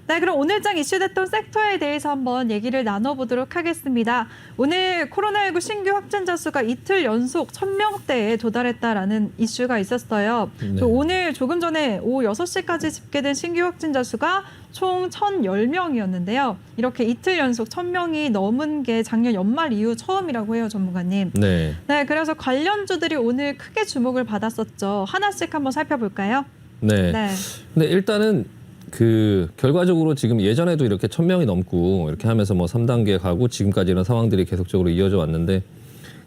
네, 그럼 오늘장 이슈됐던 섹터에 대해서 한번 얘기를 나눠보도록 하겠습니다. 오늘 코로나19 신규 확진자 수가 이틀 연속 1000명대에 도달했다라는 이슈가 있었어요. 네. 오늘 조금 전에 오후 6시까지 집계된 신규 확진자 수가 총 1010명이었는데요. 이렇게 이틀 연속 1000명이 넘은 게 작년 연말 이후 처음이라고 해요, 전문가님. 네. 네, 그래서 관련주들이 오늘 크게 주목을 받았었죠. 하나씩 한번 살펴볼까요? 네. 네. 근데 일단은 결과적으로 지금 예전에도 이렇게 1000명이 넘고 이렇게 하면서 뭐 3단계 가고 지금까지 이런 상황들이 계속적으로 이어져 왔는데,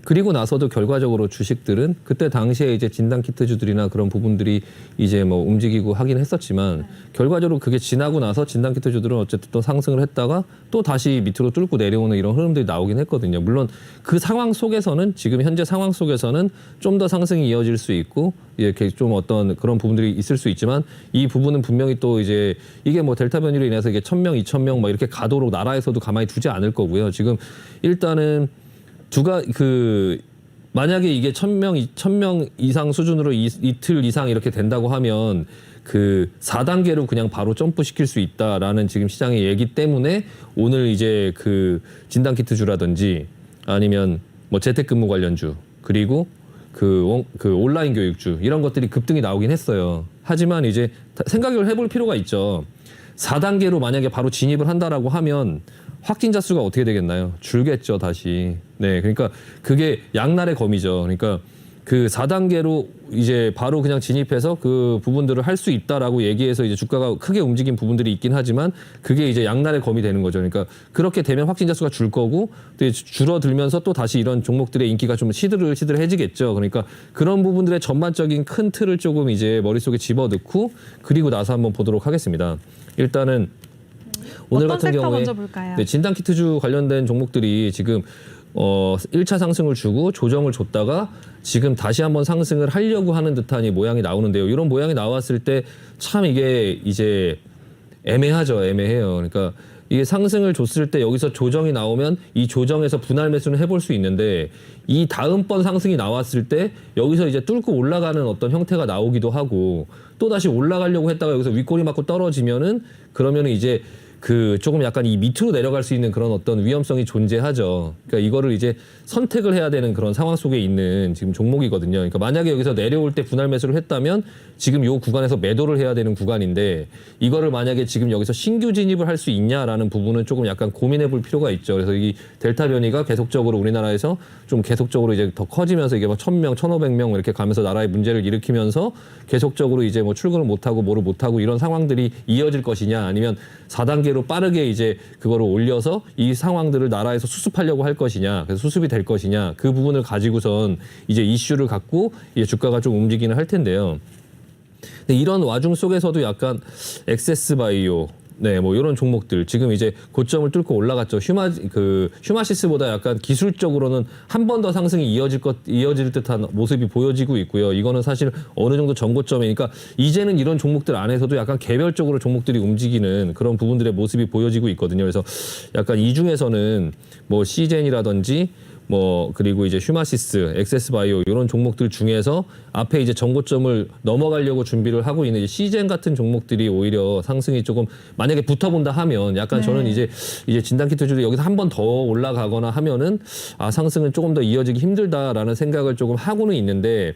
그리고 나서도 결과적으로 주식들은 그때 당시에 이제 진단키트주들이나 그런 부분들이 이제 뭐 움직이고 하긴 했었지만, 결과적으로 그게 지나고 나서 진단키트주들은 어쨌든 또 상승을 했다가 또 다시 밑으로 뚫고 내려오는 이런 흐름들이 나오긴 했거든요. 물론 그 상황 속에서는, 지금 현재 상황 속에서는 좀 더 상승이 이어질 수 있고 이렇게 좀 어떤 그런 부분들이 있을 수 있지만, 이 부분은 분명히 또 이제 이게 뭐 델타 변이로 인해서 이게 1000명, 2000명 막 이렇게 가도록 나라에서도 가만히 두지 않을 거고요. 지금 일단은 만약에 이게 1000명 이상 수준으로 이틀 이상 이렇게 된다고 하면 4단계로 그냥 바로 점프시킬 수 있다라는 지금 시장의 얘기 때문에 오늘 이제 진단키트주라든지 아니면 뭐 재택근무 관련주, 그리고 온라인 교육주, 이런 것들이 급등이 나오긴 했어요. 하지만 이제 생각을 해볼 필요가 있죠. 4단계로 만약에 바로 진입을 한다라고 하면 확진자 수가 어떻게 되겠나요? 줄겠죠, 다시. 네, 그러니까 그게 양날의 검이죠. 그러니까 4단계로 이제 바로 그냥 진입해서 그 부분들을 할 수 있다라고 얘기해서 이제 주가가 크게 움직인 부분들이 있긴 하지만, 그게 이제 양날의 검이 되는 거죠. 그러니까 그렇게 되면 확진자 수가 줄 거고, 또 줄어들면서 또 다시 이런 종목들의 인기가 좀 시들해지겠죠. 그러니까 그런 부분들의 전반적인 큰 틀을 조금 이제 머릿속에 집어넣고 그리고 나서 한번 보도록 하겠습니다. 일단은 오늘 같은 경우에 진단키트주 관련된 종목들이 지금 1차 상승을 주고 조정을 줬다가 지금 다시 한번 상승을 하려고 하는 듯한 이 모양이 나오는데요. 이런 모양이 나왔을 때 참 이게 이제 애매해요. 그러니까 이게 상승을 줬을 때 여기서 조정이 나오면 이 조정에서 분할 매수는 해볼 수 있는데, 이 다음번 상승이 나왔을 때 여기서 이제 뚫고 올라가는 어떤 형태가 나오기도 하고, 또 다시 올라가려고 했다가 여기서 윗꼬리 맞고 떨어지면은, 그러면은 이제 조금 약간 이 밑으로 내려갈 수 있는 그런 어떤 위험성이 존재하죠. 그러니까 이거를 이제 선택을 해야 되는 그런 상황 속에 있는 지금 종목이거든요. 그러니까 만약에 여기서 내려올 때 분할 매수를 했다면 지금 이 구간에서 매도를 해야 되는 구간인데, 이거를 만약에 지금 여기서 신규 진입을 할 수 있냐라는 부분은 조금 약간 고민해 볼 필요가 있죠. 그래서 이 델타 변이가 계속적으로 우리나라에서 좀 계속적으로 이제 더 커지면서 이게 막 1000명, 1500명 이렇게 가면서 나라의 문제를 일으키면서 계속적으로 이제 뭐 출근을 못하고 뭐를 못하고 이런 상황들이 이어질 것이냐, 아니면 4단계로 빠르게 이제 그거를 올려서 이 상황들을 나라에서 수습하려고 할 것이냐, 그래서 수습이 될 것이냐, 그 부분을 가지고선 이제 이슈를 갖고 이제 주가가 좀 움직이는 할 텐데요. 근데 이런 와중 속에서도 약간 액세스바이오, 네, 뭐 이런 종목들 지금 이제 고점을 뚫고 올라갔죠. 휴마시스보다 약간 기술적으로는 한 번 더 상승이 이어질 듯한 모습이 보여지고 있고요. 이거는 사실 어느 정도 전고점이니까 이제는 이런 종목들 안에서도 약간 개별적으로 종목들이 움직이는 그런 부분들의 모습이 보여지고 있거든요. 그래서 약간 이 중에서는 뭐 시젠이라든지 뭐 그리고 이제 휴마시스, 액세스바이오 이런 종목들 중에서 앞에 이제 전고점을 넘어가려고 준비를 하고 있는 이제 시젠 같은 종목들이 오히려 상승이 조금 만약에 붙어본다 하면 약간 저는 이제 진단키트주도 여기서 한 번 더 올라가거나 하면은 상승은 조금 더 이어지기 힘들다라는 생각을 조금 하고는 있는데,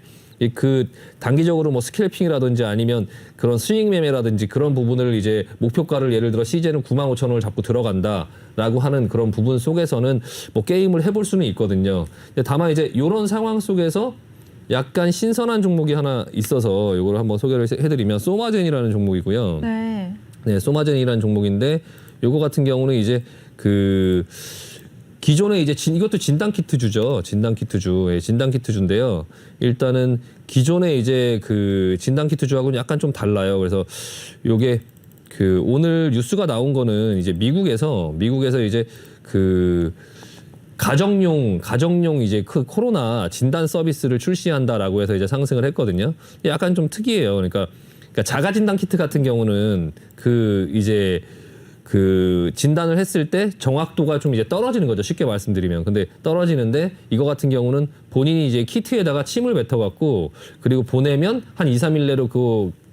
단기적으로 뭐 스캘핑이라든지 아니면 그런 스윙 매매라든지 그런 부분을 이제 목표가를 예를 들어 시제는 95,000원을 잡고 들어간다라고 하는 그런 부분 속에서는 뭐 게임을 해볼 수는 있거든요. 다만 이제 이런 상황 속에서 약간 신선한 종목이 하나 있어서 이걸 한번 소개를 해드리면 소마젠이라는 종목이고요. 네, 소마젠이라는 종목인데 요거 같은 경우는 이제 기존에 이제 이것도 진단키트주죠. 진단키트주인데요. 일단은 기존에 이제 진단키트주하고는 약간 좀 달라요. 그래서 요게 오늘 뉴스가 나온 거는 이제 미국에서 이제 가정용 이제 코로나 진단 서비스를 출시한다라고 해서 이제 상승을 했거든요. 약간 좀 특이해요. 그러니까 자가 진단 키트 같은 경우는 이제 진단을 했을 때 정확도가 좀 이제 떨어지는 거죠. 쉽게 말씀드리면. 근데 떨어지는데 이거 같은 경우는 본인이 이제 키트에다가 침을 뱉어갖고 그리고 보내면 한 2, 3일 내로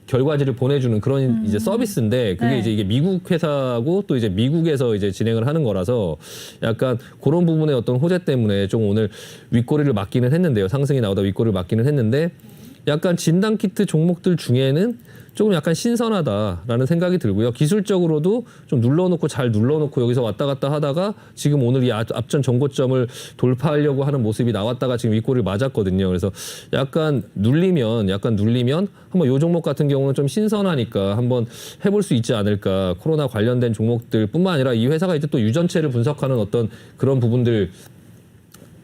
결과지를 보내주는 그런 이제 서비스인데 그게 네. 이제 이게 미국 회사고 또 이제 미국에서 이제 진행을 하는 거라서 약간 그런 부분의 어떤 호재 때문에 좀 오늘 윗꼬리를 맞기는 했는데요. 상승이 나오다 윗꼬리를 맞기는 했는데 약간 진단키트 종목들 중에는 조금 약간 신선하다라는 생각이 들고요. 기술적으로도 좀 눌러놓고 잘 눌러놓고 여기서 왔다 갔다 하다가 지금 오늘 이 앞전 전고점을 돌파하려고 하는 모습이 나왔다가 지금 윗골을 맞았거든요. 그래서 약간 눌리면 한번 요 종목 같은 경우는 좀 신선하니까 한번 해볼 수 있지 않을까. 코로나 관련된 종목들뿐만 아니라 이 회사가 이제 또 유전체를 분석하는 어떤 그런 부분들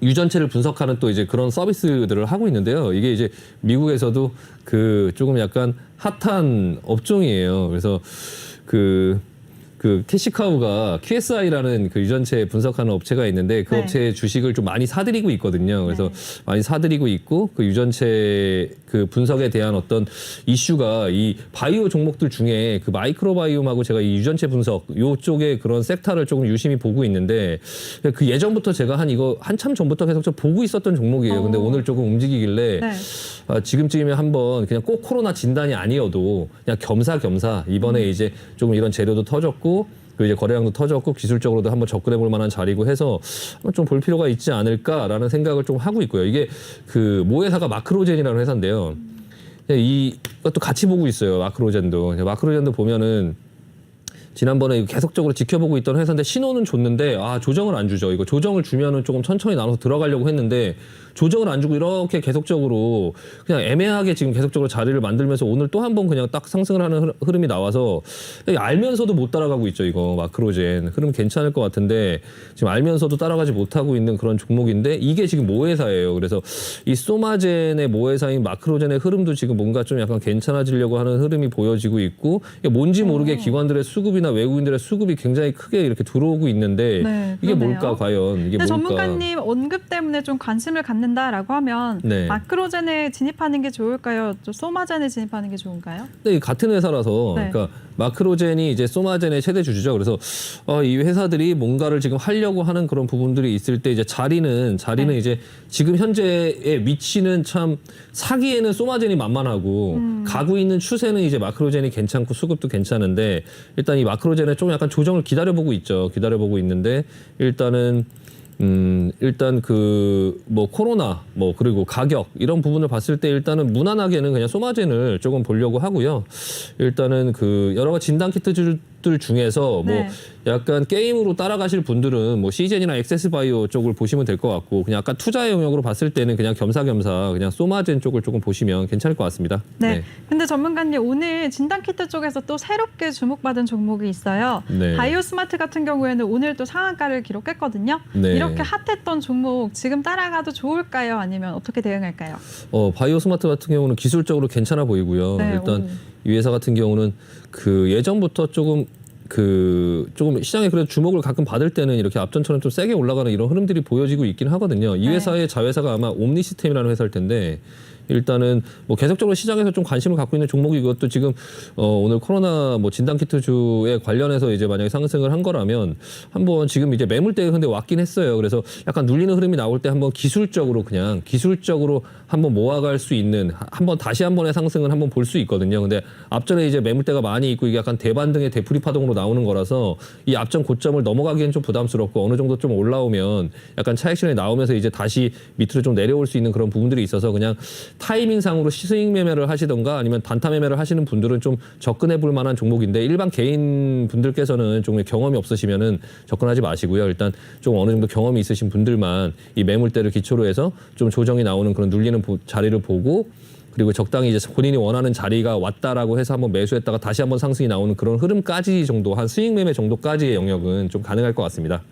유전체를 분석하는 또 이제 그런 서비스들을 하고 있는데요. 이게 이제 미국에서도 그 조금 약간 핫한 업종이에요. 그래서 그 캐시카우가 QSI라는 그 유전체 분석하는 업체가 있는데 그 네. 업체의 주식을 좀 많이 사들이고 있거든요. 그래서 많이 사들이고 있고 그 유전체 그 분석에 대한 어떤 이슈가 이 바이오 종목들 중에 그 마이크로바이옴하고 제가 이 유전체 분석 요쪽에 그런 섹터를 조금 유심히 보고 있는데 그 예전부터 제가 이거 한참 전부터 계속 좀 보고 있었던 종목이에요. 근데 오늘 조금 움직이길래 네. 지금쯤이면 한번 그냥 꼭 코로나 진단이 아니어도 그냥 겸사겸사 이번에 이제 조금 이런 재료도 터졌고 그리고 이제 거래량도 터졌고 기술적으로도 한번 접근해 볼 만한 자리고 해서 좀 볼 필요가 있지 않을까라는 생각을 좀 하고 있고요. 이게 그 모회사가 마크로젠이라는 회사인데요. 이것도 같이 보고 있어요. 마크로젠도 보면은 지난번에 계속적으로 지켜보고 있던 회사인데 신호는 줬는데 조정을 안 주죠. 이거 조정을 주면은 조금 천천히 나눠서 들어가려고 했는데 조정을 안 주고 이렇게 계속적으로 그냥 애매하게 지금 계속적으로 자리를 만들면서 오늘 또 한 번 그냥 딱 상승을 하는 흐름이 나와서 알면서도 못 따라가고 있죠. 이거 마크로젠 흐름 괜찮을 것 같은데 지금 알면서도 따라가지 못하고 있는 그런 종목인데 이게 지금 모회사예요. 그래서 이 소마젠의 모회사인 마크로젠의 흐름도 지금 뭔가 좀 약간 괜찮아지려고 하는 흐름이 보여지고 있고 이게 뭔지 모르게 기관들의 수급이나 외국인들의 수급이 굉장히 크게 이렇게 들어오고 있는데 네, 이게 그러네요. 뭘까 과연 이게 근데 뭘까? 전문가님 언급 때문에 좀 관심을 갖는다라고 하면 네. 마크로젠에 진입하는 게 좋을까요? 또 소마젠에 진입하는 게 좋은가요? 네, 같은 회사라서 네. 그러니까 마크로젠이 이제 소마젠의 최대 주주죠. 그래서 이 회사들이 뭔가를 지금 하려고 하는 그런 부분들이 있을 때 이제 자리는 네. 이제 지금 현재의 위치는 참 사기에는 소마젠이 만만하고 가고 있는 추세는 이제 마크로젠이 괜찮고 수급도 괜찮은데 일단 이 마크로젠에 좀 약간 조정을 기다려보고 있죠. 기다려보고 있는데 일단 뭐 코로나 그리고 가격 이런 부분을 봤을 때 일단은 무난하게는 그냥 소마젠을 조금 보려고 하고요. 일단은 그 여러 가지 진단 키트들 중에서 네. 뭐 약간 게임으로 따라가실 분들은 뭐 시젠이나 액세스바이오 쪽을 보시면 될 것 같고 그냥 약간 투자의 영역으로 봤을 때는 그냥 겸사겸사 그냥 소마젠 쪽을 조금 보시면 괜찮을 것 같습니다. 네. 근데 전문가님 오늘 진단키트 쪽에서 또 새롭게 주목받은 종목이 있어요. 네. 바이오스마트 같은 경우에는 오늘 또 상한가를 기록했거든요. 네. 이렇게 핫했던 종목 지금 따라가도 좋을까요? 아니면 어떻게 대응할까요? 바이오스마트 같은 경우는 기술적으로 괜찮아 보이고요. 네, 일단 이 회사 같은 경우는 그 예전부터 조금 시장에 그래도 주목을 가끔 받을 때는 이렇게 앞전처럼 좀 세게 올라가는 이런 흐름들이 보여지고 있긴 하거든요. 이 네. 회사의 자회사가 아마 옴니시스템이라는 회사일 텐데 일단은 뭐 계속적으로 시장에서 좀 관심을 갖고 있는 종목이 이것도 지금 오늘 코로나 뭐 진단키트주에 관련해서 이제 만약에 상승을 한 거라면 한번 지금 이제 매물대가 근데 왔긴 했어요. 그래서 약간 눌리는 흐름이 나올 때 한번 기술적으로 한번 모아갈 수 있는 다시 한 번의 상승을 한번 볼 수 있거든요. 근데 앞전에 이제 매물대가 많이 있고 이게 약간 대반등의 되풀이 파동으로 나오는 거라서 이 앞전 고점을 넘어가기엔 좀 부담스럽고 어느 정도 좀 올라오면 약간 차익실현이 나오면서 이제 다시 밑으로 좀 내려올 수 있는 그런 부분들이 있어서 그냥 타이밍상으로 시스윙 매매를 하시던가 아니면 단타 매매를 하시는 분들은 좀 접근해 볼 만한 종목인데 일반 개인 분들께서는 좀 경험이 없으시면은 접근하지 마시고요. 일단 좀 어느 정도 경험이 있으신 분들만 이 매물대를 기초로 해서 좀 조정이 나오는 그런 눌리는 자리를 보고 그리고 적당히 이제 본인이 원하는 자리가 왔다라고 해서 한번 매수했다가 다시 한번 상승이 나오는 그런 흐름까지 정도 한 스윙 매매 정도까지의 영역은 좀 가능할 것 같습니다.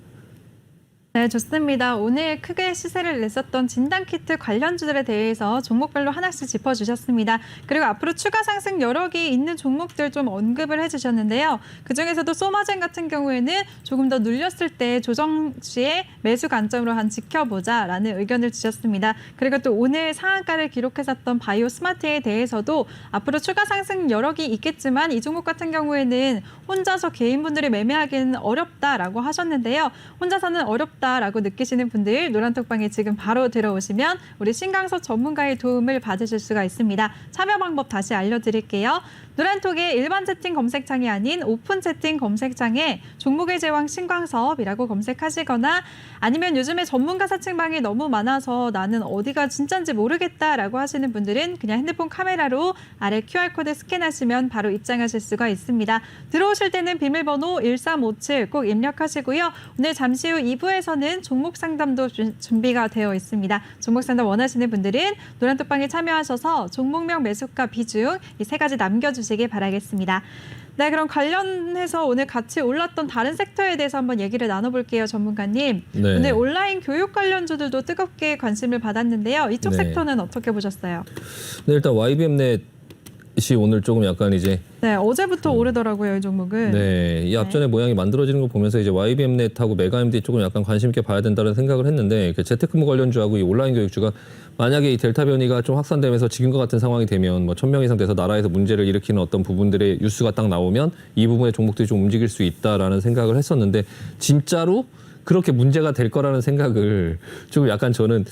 네, 좋습니다. 오늘 크게 시세를 냈었던 진단키트 관련주들에 대해서 종목별로 하나씩 짚어주셨습니다. 그리고 앞으로 추가 상승 여러 개 있는 종목들 좀 언급을 해주셨는데요. 그중에서도 소마젠 같은 경우에는 조금 더 눌렸을 때 조정 시에 매수 관점으로 한 지켜보자라는 의견을 주셨습니다. 그리고 또 오늘 상한가를 기록했었던 바이오스마트에 대해서도 앞으로 추가 상승 여러 개 있겠지만 이 종목 같은 경우에는 혼자서 개인분들이 매매하기는 어렵다라고 하셨는데요. 혼자서는 어렵다 어렵다라고 느끼시는 분들 노란톡방에 지금 바로 들어오시면 우리 신강석 전문가의 도움을 받으실 수가 있습니다. 참여 방법 다시 알려드릴게요. 노란톡의 일반 채팅 검색창이 아닌 오픈 채팅 검색창에 종목의 제왕 신광섭이라고 검색하시거나 아니면 요즘에 전문가 사칭방이 너무 많아서 나는 어디가 진짜인지 모르겠다라고 하시는 분들은 그냥 핸드폰 카메라로 아래 QR코드 스캔하시면 바로 입장하실 수가 있습니다. 들어오실 때는 비밀번호 1357 꼭 입력하시고요. 오늘 잠시 후 2부에서는 종목 상담도 준비가 되어 있습니다. 종목 상담 원하시는 분들은 노란톡방에 참여하셔서 종목명, 매수가, 비중 이 세 가지 남겨주시기 바라겠습니다. 네, 그럼 관련해서 오늘 같이 올랐던 다른 섹터에 대해서 한번 얘기를 나눠볼게요, 전문가님. 네. 오늘 온라인 교육 관련주들도 뜨겁게 관심을 받았는데요. 이쪽 네. sek터는 어떻게 보셨어요? 네, 일단 YBM넷이 오늘 조금 약간 이제 네, 어제부터 오르더라고요, 이 종목은. 네, 이 앞전에 모양이 만들어지는 거 보면서 이제 YBM넷하고 메가MD 조금 약간 관심 있게 봐야 된다는 생각을 했는데 그 재택근무 관련주하고 이 온라인 교육주가 만약에 이 델타 변이가 좀 확산되면서 지금과 같은 상황이 되면 뭐 1,000명 이상 돼서 나라에서 문제를 일으키는 어떤 부분들의 뉴스가 딱 나오면 이 부분의 종목들이 좀 움직일 수 있다라는 생각을 했었는데 진짜로 그렇게 문제가 될 거라는 생각을 좀 약간 저는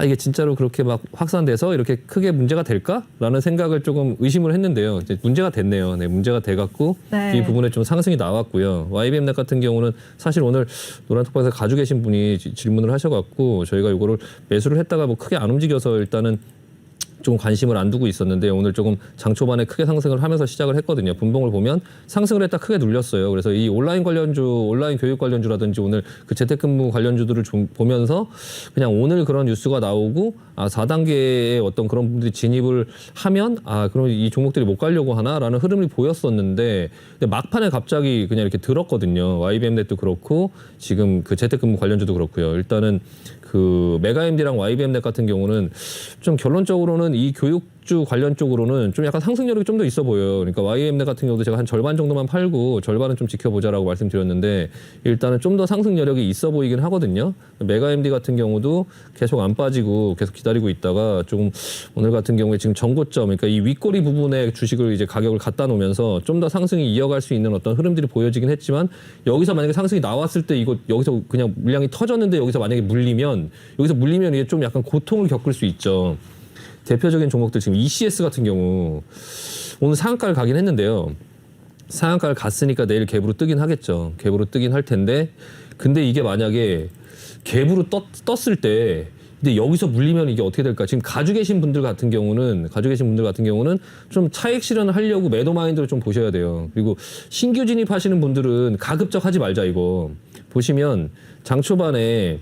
이게 진짜로 그렇게 막 확산돼서 이렇게 크게 문제가 될까라는 생각을 조금 의심을 했는데요. 이제 문제가 됐네요. 네, 문제가 돼갖고 네. 이 부분에 좀 상승이 나왔고요. YBM넷 같은 경우는 사실 오늘 노란톡방에서 가지고 계신 분이 질문을 하셔갖고 저희가 이거를 매수를 했다가 뭐 크게 안 움직여서 일단은 좀 관심을 안 두고 있었는데 오늘 조금 장 초반에 크게 상승을 하면서 시작을 했거든요. 분봉을 보면 상승을 했다 크게 눌렸어요. 그래서 이 온라인 관련주, 온라인 교육 관련주라든지 오늘 그 재택근무 관련주들을 좀 보면서 그냥 오늘 그런 뉴스가 나오고 4단계의 어떤 그런 분들이 진입을 하면 그럼 이 종목들이 못 가려고 하나라는 흐름이 보였었는데 근데 막판에 갑자기 그냥 이렇게 들었거든요. YBM넷도 그렇고 지금 그 재택근무 관련주도 그렇고요. 일단은 그 메가MD랑 YBM넷 같은 경우는 좀 결론적으로는 이 교육주 관련 쪽으로는 좀 약간 상승력이 좀 더 있어 보여요. 그러니까 YBM넷 같은 경우도 제가 한 절반 정도만 팔고 절반은 좀 지켜보자라고 말씀드렸는데 일단은 좀 더 상승 여력이 있어 보이긴 하거든요. 메가MD 같은 경우도 계속 안 빠지고 계속 기다리고 있다가 조금 오늘 같은 경우에 지금 전고점, 그러니까 이 윗꼬리 부분에 주식을 이제 가격을 갖다 놓으면서 좀 더 상승이 이어갈 수 있는 어떤 흐름들이 보여지긴 했지만 여기서 만약에 상승이 나왔을 때 이거 여기서 그냥 물량이 터졌는데 여기서 만약에 물리면 이게 좀 약간 고통을 겪을 수 있죠. 대표적인 종목들 지금 ECS 같은 경우 오늘 상한가를 가긴 했는데요. 상한가를 갔으니까 내일 갭으로 뜨긴 하겠죠. 갭으로 뜨긴 할 텐데 근데 이게 만약에 갭으로 떴을 때 근데 여기서 물리면 이게 어떻게 될까? 지금 가지고 계신 분들 같은 경우는 좀 차익 실현을 하려고 매도 마인드를 좀 보셔야 돼요. 그리고 신규 진입하시는 분들은 가급적 하지 말자 이거. 보시면 장 초반에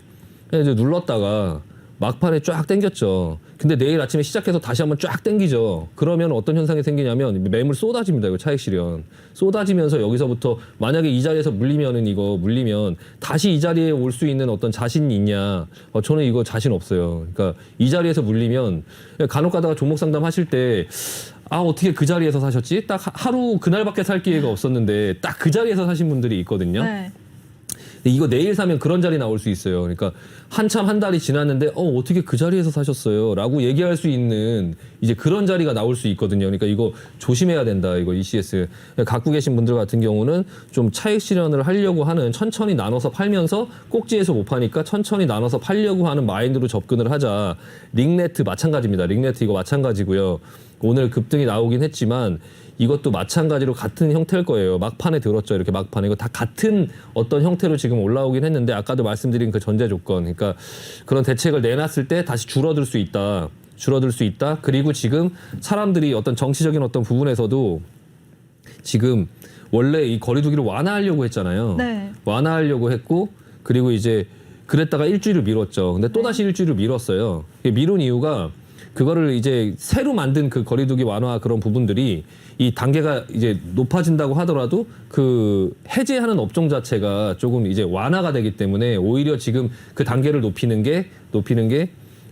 그냥 이제 눌렀다가 막판에 쫙 당겼죠. 근데 내일 아침에 시작해서 다시 한번 쫙 당기죠. 그러면 어떤 현상이 생기냐면 매물 쏟아집니다. 이거 차익 실현. 쏟아지면서 여기서부터 만약에 이 자리에서 물리면 다시 이 자리에 올 수 있는 어떤 자신이 있냐. 저는 이거 자신 없어요. 그러니까 이 자리에서 물리면 간혹 가다가 종목 상담 하실 때 어떻게 그 자리에서 사셨지? 딱 하루 그날밖에 살 기회가 없었는데 딱 그 자리에서 사신 분들이 있거든요. 네. 이거 내일 사면 그런 자리 나올 수 있어요. 그러니까 한참 한 달이 지났는데 어떻게 그 자리에서 사셨어요? 라고 얘기할 수 있는 이제 그런 자리가 나올 수 있거든요. 그러니까 이거 조심해야 된다. 이거 ECS. 갖고 계신 분들 같은 경우는 좀 차익 실현을 하려고 하는 천천히 나눠서 팔면서 꼭지에서 못 파니까 천천히 나눠서 팔려고 하는 마인드로 접근을 하자. 링네트 마찬가지입니다. 링네트 이거 마찬가지고요. 오늘 급등이 나오긴 했지만 이것도 마찬가지로 같은 형태일 거예요. 막판에 들었죠. 이렇게 막판에. 이거 다 같은 어떤 형태로 지금 올라오긴 했는데 아까도 말씀드린 그 전제 조건. 그러니까 그런 대책을 내놨을 때 다시 줄어들 수 있다. 그리고 지금 사람들이 어떤 정치적인 어떤 부분에서도 지금 원래 이 거리두기를 완화하려고 했잖아요. 네. 완화하려고 했고 그리고 이제 그랬다가 일주일을 미뤘죠. 근데 또다시 일주일을 미뤘어요. 미룬 이유가 그거를 이제 새로 만든 그 거리두기 완화 그런 부분들이 이 단계가 이제 높아진다고 하더라도 그 해제하는 업종 자체가 조금 이제 완화가 되기 때문에 오히려 지금 그 단계를 높이는 게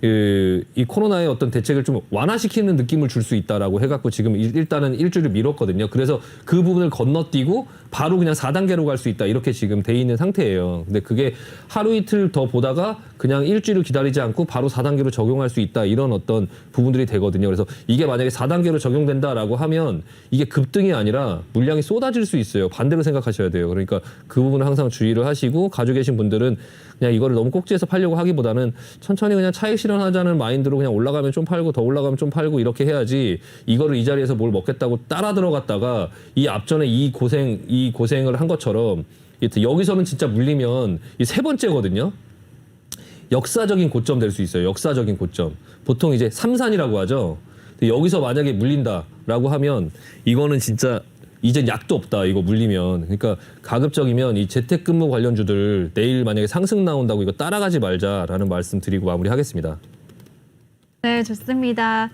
이 코로나의 어떤 대책을 좀 완화시키는 느낌을 줄 수 있다라고 해갖고 지금 일단은 일주일을 미뤘거든요. 그래서 그 부분을 건너뛰고 바로 그냥 4단계로 갈 수 있다 이렇게 지금 돼 있는 상태예요. 근데 그게 하루 이틀 더 보다가 그냥 일주일을 기다리지 않고 바로 4단계로 적용할 수 있다 이런 어떤 부분들이 되거든요. 그래서 이게 만약에 4단계로 적용된다라고 하면 이게 급등이 아니라 물량이 쏟아질 수 있어요. 반대로 생각하셔야 돼요. 그러니까 그 부분을 항상 주의를 하시고 가지고 계신 분들은 그냥 이거를 너무 꼭지에서 팔려고 하기보다는 천천히 그냥 차익 실현하자는 마인드로 그냥 올라가면 좀 팔고 더 올라가면 좀 팔고 이렇게 해야지 이거를 이 자리에서 뭘 먹겠다고 따라 들어갔다가 이 앞전에 이 고생을 한 것처럼 여기서는 진짜 물리면 이 세 번째거든요. 역사적인 고점 될 수 있어요. 역사적인 고점. 보통 이제 삼산이라고 하죠. 근데 여기서 만약에 물린다라고 하면 이거는 진짜 이젠 약도 없다. 이거 물리면. 그러니까 가급적이면 이 재택근무 관련주들 내일 만약에 상승 나온다고 이거 따라가지 말자라는 말씀 드리고 마무리하겠습니다. 네, 좋습니다.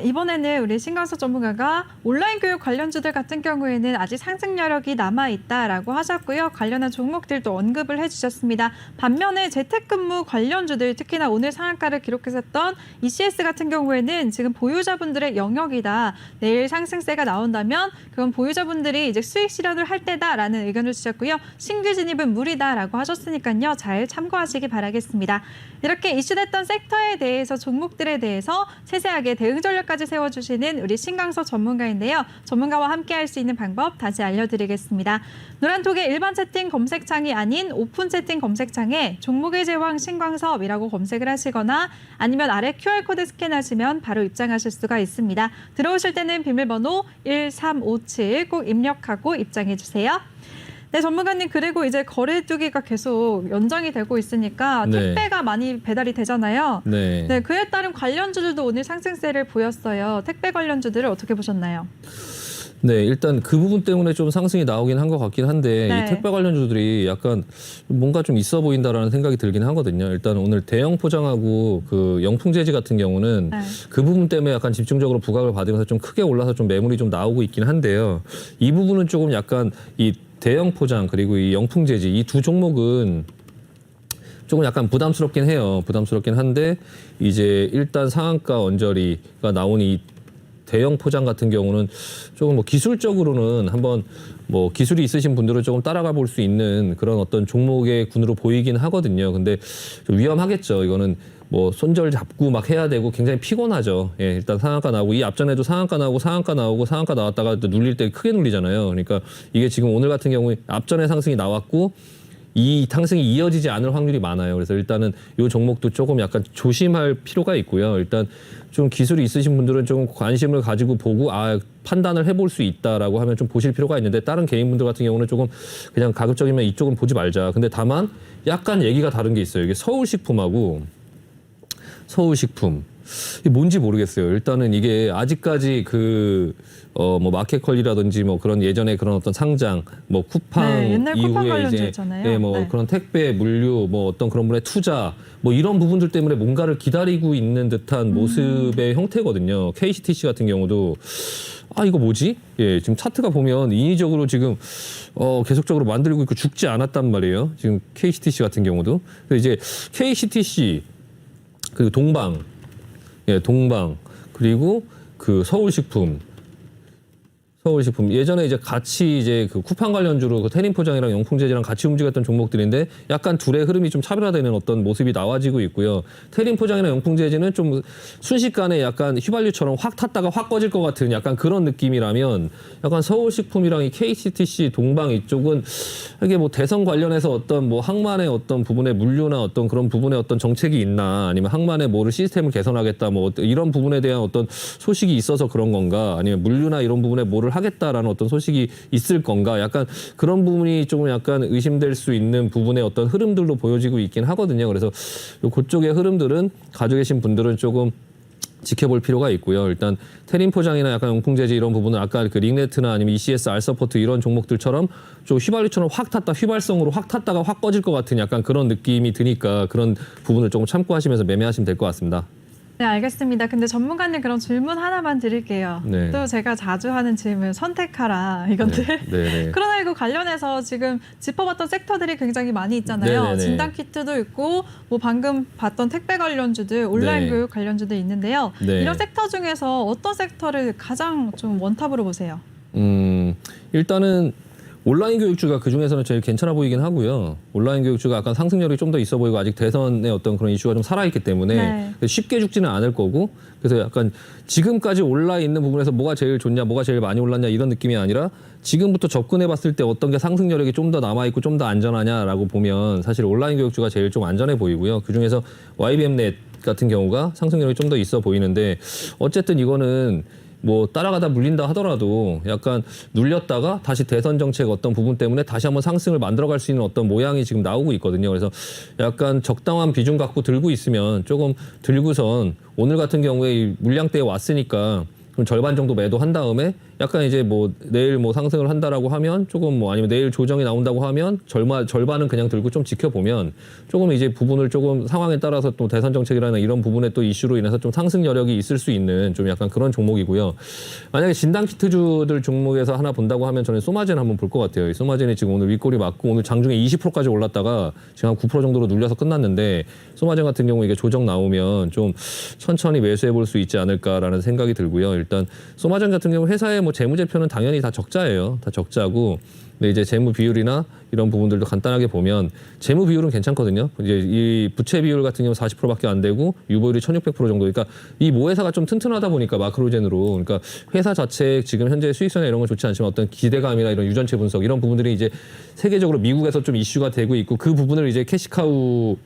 이번에는 우리 신광석 전문가가 온라인 교육 관련주들 같은 경우에는 아직 상승 여력이 남아있다라고 하셨고요. 관련한 종목들도 언급을 해주셨습니다. 반면에 재택근무 관련주들, 특히나 오늘 상한가를 기록했었던 ECS 같은 경우에는 지금 보유자분들의 영역이다. 내일 상승세가 나온다면 그건 보유자분들이 이제 수익 실현을 할 때다라는 의견을 주셨고요. 신규 진입은 무리다라고 하셨으니까요. 잘 참고하시기 바라겠습니다. 이렇게 이슈됐던 섹터에 대해서 종목들에 대해서 세세하게 대응 전략까지 세워주시는 우리 신광석 전문가인데요. 전문가와 함께할 수 있는 방법 다시 알려드리겠습니다. 노란톡의 일반 채팅 검색창이 아닌 오픈 채팅 검색창에 종목의 제왕 신광섭이라고 검색을 하시거나 아니면 아래 QR코드 스캔하시면 바로 입장하실 수가 있습니다. 들어오실 때는 비밀번호 1357 꼭 입력하고 입장해주세요. 네, 전문가님, 그리고 이제 거래두기가 계속 연장이 되고 있으니까 네. 택배가 많이 배달이 되잖아요. 네. 네, 그에 따른 관련주들도 오늘 상승세를 보였어요. 택배 관련주들을 어떻게 보셨나요? 네, 일단 그 부분 때문에 좀 상승이 나오긴 한 것 같긴 한데 네. 이 택배 관련주들이 약간 뭔가 좀 있어 보인다라는 생각이 들긴 하거든요. 일단 오늘 대형 포장하고 그 영풍재지 같은 경우는 네. 그 부분 때문에 약간 집중적으로 부각을 받으면서 좀 크게 올라서 좀 매물이 좀 나오고 있긴 한데요. 이 부분은 조금 약간 이 대형 포장 그리고 이 영풍재지 이 두 종목은 조금 약간 부담스럽긴 해요. 부담스럽긴 한데 이제 일단 상한가 언저리가 나온 이 대형 포장 같은 경우는 조금 뭐 기술적으로는 한번 뭐 기술이 있으신 분들은 조금 따라가 볼 수 있는 그런 어떤 종목의 군으로 보이긴 하거든요. 근데 좀 위험하겠죠. 이거는 뭐 손절 잡고 막 해야 되고 굉장히 피곤하죠. 예, 일단 상한가 나오고 이 앞전에도 상한가 나오고 상한가 나왔다가 또 눌릴 때 크게 눌리잖아요. 그러니까 이게 지금 오늘 같은 경우에 앞전에 상승이 나왔고 이 상승이 이어지지 않을 확률이 많아요. 그래서 일단은 이 종목도 조금 약간 조심할 필요가 있고요. 일단 좀 기술이 있으신 분들은 좀 관심을 가지고 보고 판단을 해볼 수 있다라고 하면 좀 보실 필요가 있는데 다른 개인분들 같은 경우는 조금 그냥 가급적이면 이쪽은 보지 말자. 근데 다만 약간 얘기가 다른 게 있어요. 이게 서울식품 이게 뭔지 모르겠어요. 일단은 이게 아직까지 뭐 마켓컬리라든지 뭐 그런 예전에 그런 어떤 상장, 뭐 쿠팡 네, 옛날 쿠팡 이후에 관련주 이제 있잖아요. 네, 뭐 네. 그런 택배, 물류, 뭐 어떤 그런 분의 투자, 뭐 이런 부분들 때문에 뭔가를 기다리고 있는 듯한 모습의 형태거든요. KCTC 같은 경우도 이거 뭐지? 예, 지금 차트가 보면 인위적으로 지금 계속적으로 만들고 있고 죽지 않았단 말이에요. 지금 KCTC 같은 경우도. 그래서 이제 KCTC 그리고 동방 그리고 그 서울식품 예전에 이제 같이 이제 그 쿠팡 관련주로 그 태림 포장이랑 영풍재지랑 같이 움직였던 종목들인데 약간 둘의 흐름이 좀 차별화되는 어떤 모습이 나와지고 있고요. 태림 포장이나 영풍재지는 좀 순식간에 약간 휘발유처럼 확 탔다가 확 꺼질 것 같은 약간 그런 느낌이라면 약간 서울식품이랑 이 KCTC 동방 이쪽은 이게 뭐 대선 관련해서 어떤 뭐 항만의 어떤 부분에 물류나 어떤 그런 부분에 어떤 정책이 있나 아니면 항만의 뭐를 시스템을 개선하겠다 뭐 이런 부분에 대한 어떤 소식이 있어서 그런 건가 아니면 물류나 이런 부분에 뭐를 하겠다라는 어떤 소식이 있을 건가 약간 그런 부분이 조금 약간 의심될 수 있는 부분의 어떤 흐름들로 보여지고 있긴 하거든요. 그래서 그쪽의 흐름들은 가지고 계신 분들은 조금 지켜볼 필요가 있고요. 일단 태림 포장이나 약간 용풍재지 이런 부분은 아까 그 링네트나 아니면 ECS, 알서포트 이런 종목들처럼 좀 휘발유처럼 확 탔다, 휘발성으로 확 탔다가 확 꺼질 것 같은 약간 그런 느낌이 드니까 그런 부분을 조금 참고하시면서 매매하시면 될 것 같습니다. 네, 알겠습니다. 근데 전문가님 그럼 질문 하나만 드릴게요. 네. 또 제가 자주 하는 질문 선택하라 이건데 네. 코로나19 관련해서 지금 짚어봤던 섹터들이 굉장히 많이 있잖아요. 네네네. 진단키트도 있고 뭐 방금 봤던 택배 관련주들, 온라인 네. 교육 관련주도 있는데요. 네. 이런 섹터 중에서 어떤 섹터를 가장 좀 원탑으로 보세요? 일단은 온라인 교육주가 그 중에서는 제일 괜찮아 보이긴 하고요. 온라인 교육주가 약간 상승력이 좀 더 있어 보이고 아직 대선의 어떤 그런 이슈가 좀 살아있기 때문에 네. 쉽게 죽지는 않을 거고, 그래서 약간 지금까지 올라 있는 부분에서 뭐가 제일 좋냐, 뭐가 제일 많이 올랐냐 이런 느낌이 아니라 지금부터 접근해 봤을 때 어떤 게 상승 여력이 좀 더 남아 있고 좀 더 안전하냐라고 보면 사실 온라인 교육주가 제일 좀 안전해 보이고요. 그 중에서 YBM넷 같은 경우가 상승 여력이 좀 더 있어 보이는데, 어쨌든 이거는 뭐 따라가다 물린다 하더라도 약간 눌렸다가 다시 대선 정책 어떤 부분 때문에 다시 한번 상승을 만들어갈 수 있는 어떤 모양이 지금 나오고 있거든요. 그래서 약간 적당한 비중 갖고 들고 있으면, 조금 들고선 오늘 같은 경우에 이 물량대에 왔으니까 그럼 절반 정도 매도한 다음에 약간 이제 뭐 내일 뭐 상승을 한다라고 하면 조금 뭐 아니면 내일 조정이 나온다고 하면 절반은 그냥 들고 좀 지켜보면 조금 이제 부분을 조금 상황에 따라서 또 대선 정책이라는 이런 부분의 또 이슈로 인해서 좀 상승 여력이 있을 수 있는 좀 약간 그런 종목이고요. 만약에 진단 키트주들 종목에서 하나 본다고 하면 저는 소마젠 한번 볼 것 같아요. 이 소마젠이 지금 오늘 윗골이 맞고 오늘 장중에 20%까지 올랐다가 지금 한 9% 정도로 눌려서 끝났는데, 소마젠 같은 경우 이게 조정 나오면 좀 천천히 매수해 볼 수 있지 않을까라는 생각이 들고요. 일단 소마젠 같은 경우 회사의 뭐 재무제표는 당연히 다 적자예요. 다 적자고, 근데 이제 재무 비율이나 이런 부분들도 간단하게 보면 재무 비율은 괜찮거든요. 이제 이 부채 비율 같은 경우 40%밖에 안 되고 유보율이 1,600% 정도. 그러니까 이 모회사가 좀 튼튼하다 보니까 마크로젠으로, 그러니까 회사 자체 지금 현재 수익성이나 이런 건 좋지 않지만 어떤 기대감이나 이런 유전체 분석 이런 부분들이 이제 세계적으로 미국에서 좀 이슈가 되고 있고, 그 부분을 이제 캐시우드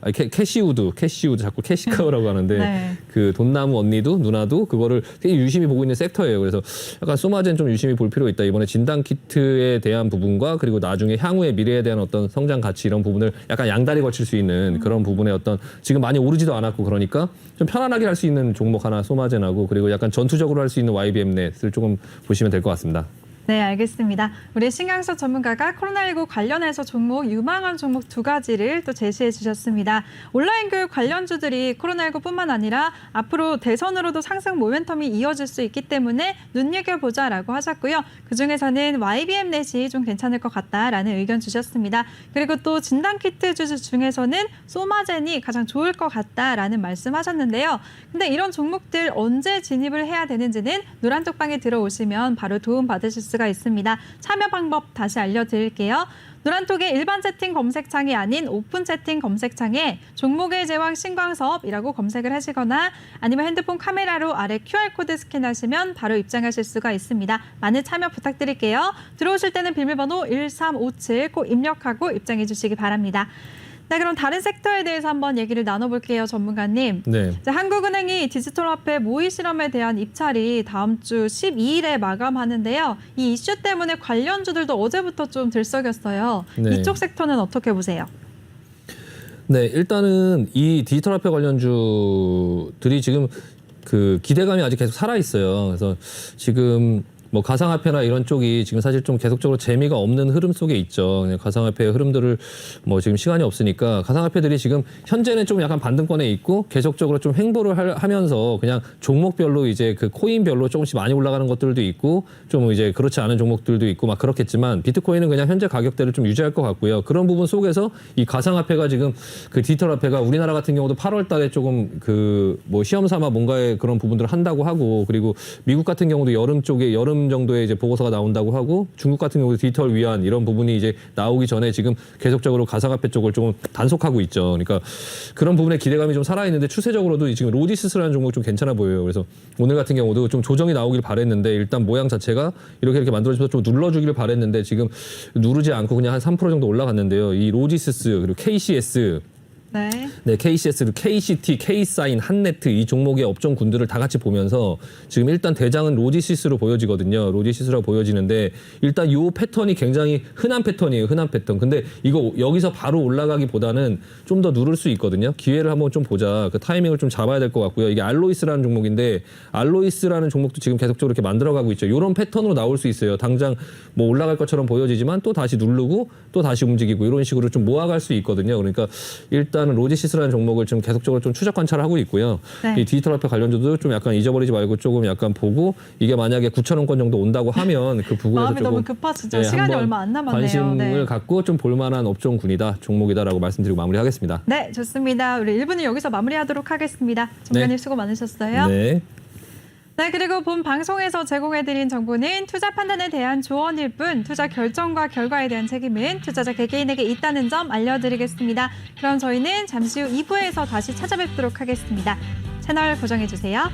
자꾸 캐시카우라고 하는데 네. 그 돈나무 언니도 누나도 그거를 되게 유심히 보고 있는 섹터예요. 그래서 약간 소마젠 좀 유심히 볼 필요가 있다. 이번에 진단 키트에 대한 부분과 그리고 나중에 향후의 미래에 대한 어떤 성장 가치 이런 부분을 약간 양다리 걸칠 수 있는 그런 부분의 어떤, 지금 많이 오르지도 않았고 그러니까 좀 편안하게 할 수 있는 종목 하나 소마젠하고, 그리고 약간 전투적으로 할 수 있는 YBM넷을 조금 보시면 될 것 같습니다. 네, 알겠습니다. 우리 신강석 전문가가 코로나19 관련해서 종목, 유망한 종목 두 가지를 또 제시해 주셨습니다. 온라인 교육 관련주들이 코로나19뿐만 아니라 앞으로 대선으로도 상승 모멘텀이 이어질 수 있기 때문에 눈여겨보자라고 하셨고요. 그중에서는 YBM넷이 좀 괜찮을 것 같다라는 의견 주셨습니다. 그리고 또 진단키트 주 중에서는 소마젠이 가장 좋을 것 같다라는 말씀하셨는데요. 근데 이런 종목들 언제 진입을 해야 되는지는 노란톡방에 들어오시면 바로 도움 받으실 수가 있습니다. 참여 방법 다시 알려드릴게요. 노란톡의 일반 채팅 검색창이 아닌 오픈 채팅 검색창에 종목의 제왕 신광섭이라고 검색을 하시거나 아니면 핸드폰 카메라로 아래 QR코드 스캔하시면 바로 입장하실 수가 있습니다. 많은 참여 부탁드릴게요. 들어오실 때는 비밀번호 1357 꼭 입력하고 입장해 주시기 바랍니다. 네, 그럼 다른 섹터에 대해서 한번 얘기를 나눠볼게요, 전문가님. 네. 자, 한국은행이 디지털화폐 모의 실험에 대한 입찰이 다음 주 12일에 마감하는데요. 이 이슈 때문에 관련주들도 어제부터 좀 들썩였어요. 네. 이쪽 섹터는 어떻게 보세요? 네, 일단은 이 디지털 화폐 관련주들이 지금 그 기대감이 아직 계속 살아 있어요. 그래서 지금 뭐 가상화폐나 이런 쪽이 지금 사실 좀 계속적으로 재미가 없는 흐름 속에 있죠. 그냥 가상화폐의 흐름들을 뭐 지금 시간이 없으니까 가상화폐들이 지금 현재는 좀 약간 반등권에 있고 계속적으로 좀 횡보를 하면서 그냥 종목별로 이제 그 코인별로 조금씩 많이 올라가는 것들도 있고 좀 이제 그렇지 않은 종목들도 있고 막 그렇겠지만, 비트코인은 그냥 현재 가격대를 좀 유지할 것 같고요. 그런 부분 속에서 이 가상화폐가 지금 그 디지털 화폐가 우리나라 같은 경우도 8월 달에 조금 그 뭐 시험 삼아 뭔가의 그런 부분들을 한다고 하고, 그리고 미국 같은 경우도 여름 정도에 이제 보고서가 나온다고 하고, 중국 같은 경우도 디지털 위안 이런 부분이 이제 나오기 전에 지금 계속적으로 가상화폐 쪽을 조금 단속하고 있죠. 그러니까 그런 부분에 기대감이 좀 살아있는데, 추세적으로도 지금 로지스라는 종목 좀 괜찮아 보여요. 그래서 오늘 같은 경우도 좀 조정이 나오길 바랬는데, 일단 모양 자체가 이렇게 만들어져서 좀 눌러주기를 바랬는데 지금 누르지 않고 그냥 한 3% 정도 올라갔는데요. 이 로지스 그리고 KCS, 네, KCS, KCT, K사인, 한네트 이 종목의 업종 군들을 다 같이 보면서 지금 일단 대장은 로지시스로 보여지거든요. 로지시스라고 보여지는데, 일단 요 패턴이 굉장히 흔한 패턴이에요. 흔한 패턴. 근데 이거 여기서 바로 올라가기보다는 좀 더 누를 수 있거든요. 기회를 한번 좀 보자. 그 타이밍을 좀 잡아야 될 것 같고요. 이게 알로이스라는 종목인데, 알로이스라는 종목도 지금 계속적으로 이렇게 만들어가고 있죠. 이런 패턴으로 나올 수 있어요. 당장 뭐 올라갈 것처럼 보여지지만 또 다시 누르고 또 다시 움직이고 이런 식으로 좀 모아갈 수 있거든요. 그러니까 일단 일단은 로지시스라는 종목을 좀 계속적으로 좀 추적 관찰을 하고 있고요. 네. 이 디지털 화폐 관련주도 좀 약간 잊어버리지 말고 조금 약간 보고 이게 만약에 9,000원권 정도 온다고 하면 그 부분에서 마음이 조금 너무 급하시죠. 네, 시간이 한번 얼마 안 남았네요. 관심을 네. 갖고 좀 볼만한 업종군이다, 종목이다라고 말씀드리고 마무리하겠습니다. 네, 좋습니다. 우리 1부는 여기서 마무리하도록 하겠습니다. 정관님 수고 많으셨어요. 네. 네, 그리고 본 방송에서 제공해드린 정보는 투자 판단에 대한 조언일 뿐 투자 결정과 결과에 대한 책임은 투자자 개개인에게 있다는 점 알려드리겠습니다. 그럼 저희는 잠시 후 2부에서 다시 찾아뵙도록 하겠습니다. 채널 고정해주세요.